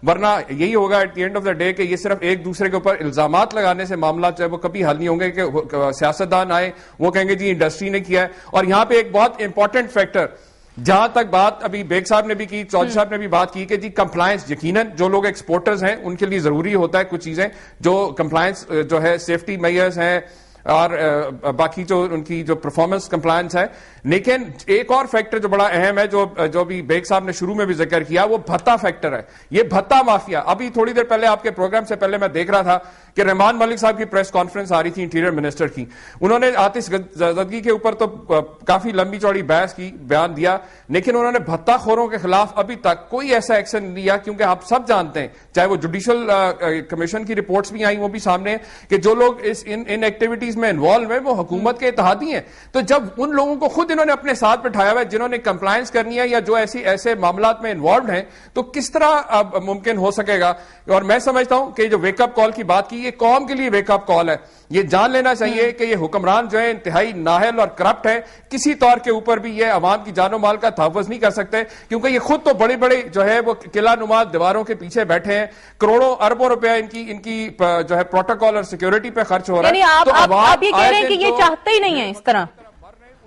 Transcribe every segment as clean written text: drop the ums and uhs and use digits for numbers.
ورنہ یہی ہوگا at the end of the day کہ یہ صرف ایک دوسرے کے اوپر الزامات لگانے سے معاملات جو ہے وہ کبھی حل نہیں ہوں گے کہ سیاستدان آئے وہ کہیں گے جی انڈسٹری نے کیا ہے. اور یہاں پہ ایک بہت امپورٹنٹ فیکٹر جہاں تک بات ابھی بیگ صاحب نے بھی کی, چودھری صاحب نے بھی بات کی کہ جی کمپلائنس, یقیناً جو لوگ ایکسپورٹرز ہیں ان کے لیے ضروری ہوتا ہے کچھ چیزیں جو کمپلائنس جو ہے سیفٹی میئرز ہیں اور باقی جو ان کی جو پرفارمنس کمپلائنس ہے. لیکن ایک اور فیکٹر جو بڑا اہم ہے جو بھی بیگ صاحب نے شروع میں بھی ذکر کیا وہ بھتہ فیکٹر ہے. یہ بھتہ مافیا, ابھی تھوڑی دیر پہلے آپ کے پروگرام سے پہلے میں دیکھ رہا تھا کہ رحمان ملک صاحب کی پریس کانفرنس آ رہی تھی انٹیریئر منسٹر کی, انہوں نے آتش زدگی کے اوپر تو کافی لمبی چوڑی بحث کی, بیان دیا, لیکن انہوں نے بھتہ خوروں کے خلاف ابھی تک کوئی ایسا ایکشن نہیں لیا, کیونکہ آپ سب جانتے ہیں چاہے وہ جوڈیشل کمیشن کی رپورٹس بھی آئیں وہ بھی سامنے ہیں کہ جو لوگ ان ایکٹیویٹیز میں انوالو ہیں وہ حکومت کے اتحادی ہیں. تو جب ان لوگوں کو خود انہوں نے اپنے ساتھ بٹھایا ہوا ہے جنہوں نے کمپلائنس کرنی ہے یا جو ایسے معاملات میں انوالوڈ ہیں, تو کس طرح اب ممکن ہو سکے گا. اور میں سمجھتا ہوں کہ جو ویک اپ کال کی بات کی, یہ قوم کے لیے ویک اپ کال ہے. یہ جان لینا چاہیے کہ یہ حکمران جو ہے انتہائی نااہل اور کرپٹ ہے, کسی طور کے اوپر بھی یہ عوام کی جان و مال کا تحفظ نہیں کر سکتے, کیونکہ یہ خود تو بڑے بڑے جو ہے وہ قلعہ نما دیواروں کے پیچھے بیٹھے ہیں, کروڑوں اربوں روپیہ ان کی جو ہے پروٹوکول اور سیکیورٹی پہ خرچ ہو رہا ہے. یعنی آپ یہ کہہ رہے ہیں کہ یہ چاہتے ہی نہیں ہے اس طرح,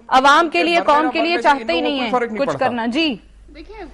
عوام کے لیے قوم کے لیے چاہتے ہی نہیں ہے کچھ کرنا. جی دیکھیں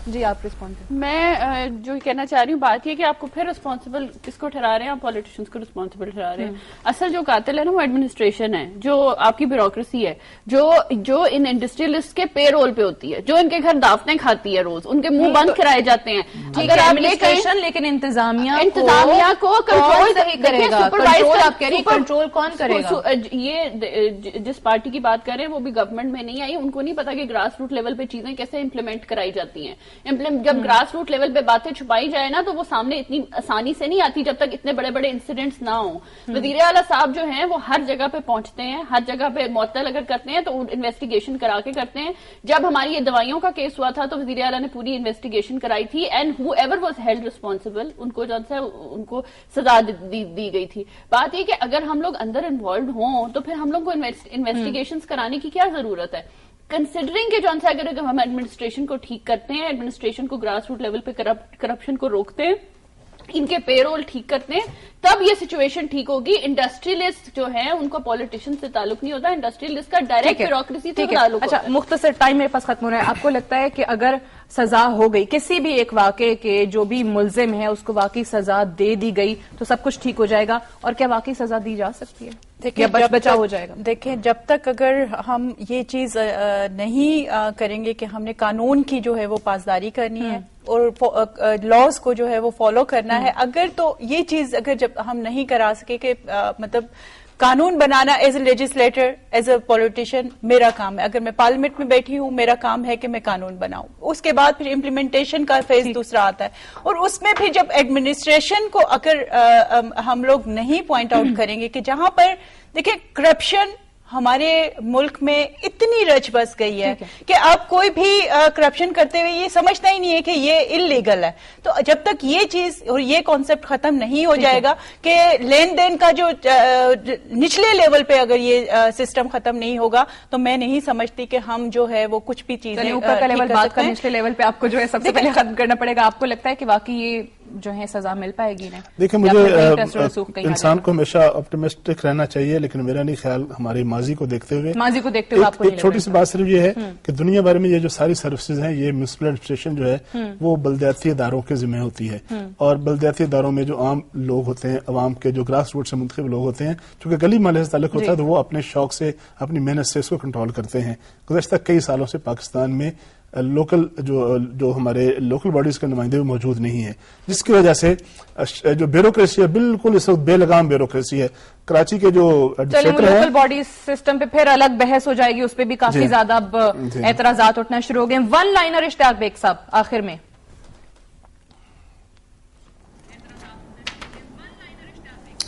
جی آپ رسپونڈ کریں. میں جو کہنا چاہ رہی ہوں بات یہ کہ آپ کو پھر رسپانسبل کس کو ٹھہرا رہے ہیں, آپ پالیٹیشنز کو رسپانسبل ٹھہرا رہے ہیں. اصل جو قاتل ہے نا وہ ایڈمنسٹریشن ہے, جو آپ کی بیوروکریسی ہے, جو ان انڈسٹریلسٹ کے پے رول پہ ہوتی ہے, جو ان کے گھر دعوتیں کھاتی ہے روز, ان کے منہ بند کرائے جاتے ہیں. اگر آپ ایڈمنسٹریشن لیکن انتظامیہ کو کنٹرول کرے گا, کنٹرول آپ کہہ رہی ہیں, کنٹرول کون کرے گا؟ یہ جس پارٹی کی بات کر رہے ہیں وہ بھی گورنمنٹ میں نہیں آئی, ان کو نہیں پتا کہ گراس روٹ لیول پہ چیزیں کیسے امپلیمنٹ کرائی جاتی ہیں. جب گراس روٹ لیول پہ باتیں چھپائی جائے نا تو وہ سامنے اتنی آسانی سے نہیں آتی جب تک اتنے بڑے بڑے انسیڈنٹس نہ ہوں. وزیر اعلیٰ صاحب جو ہیں وہ ہر جگہ پہ پہنچتے ہیں, ہر جگہ پہ معطل اگر کرتے ہیں تو انویسٹیگیشن کرا کے کرتے ہیں. جب ہماری یہ دوائیوں کا کیس ہوا تھا تو وزیر اعلیٰ نے پوری انویسٹیگیشن کرائی تھی, and whoever was held responsible ان کو جو ہے ان کو سزا دی گئی تھی. بات یہ کہ اگر ہم لوگ اندر انوالوڈ ہوں تو پھر ہم لوگ کو انویسٹیگیشنز کرانے کی کیا ضرورت ہے, کنسیڈرنگ کہ جو اگر ہم ایڈمنسٹریشن کو ٹھیک کرتے ہیں, ایڈمنسٹریشن کو گراس روٹ لیول پہ کرپشن کو روکتے ہیں, ان کے پے رول ٹھیک کرتے ہیں, تب یہ سچویشن ٹھیک ہوگی. انڈسٹریلسٹ جو ہیں ان کا پالیٹیشن سے تعلق نہیں ہوتا, انڈسٹریلسٹ کا ڈائریکٹ بیوروکریسی سے تعلق ہوتا ہے. اچھا مختصر ٹائم میرے پاس ختم ہو رہا ہے. آپ کو لگتا ہے کہ اگر سزا ہو گئی کسی بھی ایک واقعے کے, جو بھی ملزم ہے اس کو واقعی سزا دے دی گئی تو سب کچھ ٹھیک ہو جائے گا, اور کیا واقعی سزا دی جا سکتی ہے یا بچا ہو جائے گا؟ دیکھیں جب تک اگر ہم یہ چیز نہیں کریں گے کہ ہم نے قانون کی جو ہے وہ پاسداری کرنی ہے اور لاز کو جو ہے وہ فالو کرنا ہے, اگر تو یہ چیز اگر جب ہم نہیں کرا سکے کہ مطلب قانون بنانا as a legislator, as a politician میرا کام ہے, اگر میں پارلیمنٹ میں بیٹھی ہوں میرا کام ہے کہ میں قانون بناؤں. اس کے بعد پھر امپلیمنٹیشن کا فیز دوسرا آتا ہے, اور اس میں پھر جب ایڈمنسٹریشن کو اگر ہم لوگ نہیں پوائنٹ آؤٹ کریں گے کہ جہاں پر دیکھیں کرپشن ہمارے ملک میں اتنی رچ بس گئی ہے کہ اب کوئی بھی کرپشن کرتے ہوئے یہ سمجھتا ہی نہیں ہے کہ یہ انلیگل ہے. تو جب تک یہ چیز اور یہ کانسیپٹ ختم نہیں ہو جائے گا کہ لین دین کا جو نچلے لیول پہ اگر یہ سسٹم ختم نہیں ہوگا تو میں نہیں سمجھتی کہ ہم جو ہے وہ کچھ بھی چیزیں اوپر کا لیول بات کا, نچلے لیول پہ آپ کو جو ہے سب سے پہلے ختم کرنا پڑے گا. آپ کو لگتا ہے کہ واقعی یہ جو ہے سزا مل پائے گی؟ دیکھیں مجھے انسان کو ہمیشہ آپٹیمسٹک رہنا چاہیے, لیکن میرا نہیں خیال ہمارے ماضی کو دیکھتے ہوئے ایک چھوٹی سی بات صرف یہ ہے کہ دنیا بھر میں یہ جو ساری سروسز ہیں یہ میونسپل ایڈمنسٹریشن جو ہے وہ بلدیاتی اداروں کے ذمہ ہوتی ہے, اور بلدیاتی اداروں میں جو عام لوگ ہوتے ہیں, عوام کے جو گراس روٹ سے منتخب لوگ ہوتے ہیں, چونکہ گلی محلے سے تعلق ہوتا ہے تو وہ اپنے شوق سے اپنی محنت سے اس کو کنٹرول کرتے ہیں. گزشتہ کئی سالوں سے پاکستان میں لوکل جو ہمارے لوکل باڈیز کے نمائندے وہ موجود نہیں ہیں, جس کی وجہ سے جو بیوروکریسی ہے بالکل اس وقت بے لگام بیوروکریسی ہے. کراچی کے جو لوکل باڈی سسٹم پہ پھر الگ بحث ہو جائے گی, اس پہ بھی کافی زیادہ اعتراضات اٹھنا شروع ہو گئے. ون لائنر اشتیاق بیگ صاحب آخر میں.